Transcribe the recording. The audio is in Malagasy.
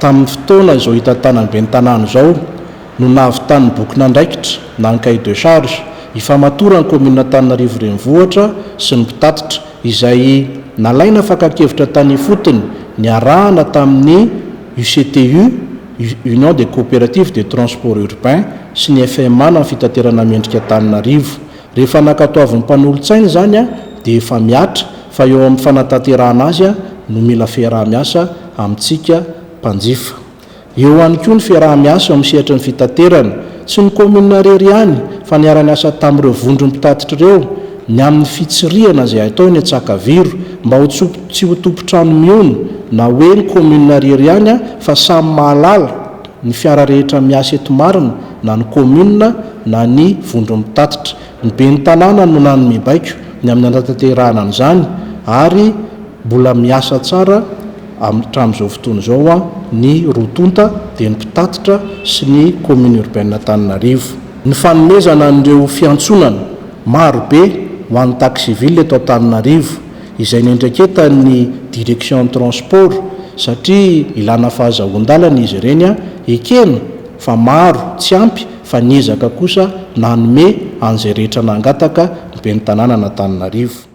tamin'ny fotoana izao hita tanan'be ny tanàna zao no navy boky nandraikitra na ny cahier de charge ifamatorany commune Antananarivo renivohitra sy ny mpitatitra izay nalaina fakakevitra tany fotony ny arahana tamin'ny UCTU Union des coopératives de transport urbain sy ny FMA na fitaterana mendrika Antananarivo. Rehefa nakatoavin'ny mpanolontsaina zany dia efa miatra fa eo amin'ny fanatanterahana azy no mila fiaraha-miasa amintsika mpanjifa. Eo ihany koa ny fiaraha-miasa amin'ny sehatra ny fitaterana tsy ny commune rery ihany fa niara-miasa tamin'ireo vondrony mpitatitra ireo ny amin'ny fitsiriana izay atao ny Antsakaviro mba ho tsy ho tompo-trano miono na hoe ny commune rery ihany fa samy mahalala ny fiara rehetra miasa eto marina na ny commune na ny vondrony mpitatitra. Ny be ny tanàna no nany mibaiko ny amin'ny anatanterahana an'izany ary mbola miasa tsara hatramin'izao fotoana izao ny rotonta dia ny mpitatitra sy ny commune urbaine Antananarivo. Ny fanomezana an'ireo fiantsonana maro be ho an'ny taxi civil eto Antananarivo izay nendraketany direction transport satria ilana fahazahoan-dalana izy ireny ekena fa maro tsy ampy fa niezaka kosa nanome an'izay rehetra nangataka ny be ny tanàna Antananarivo.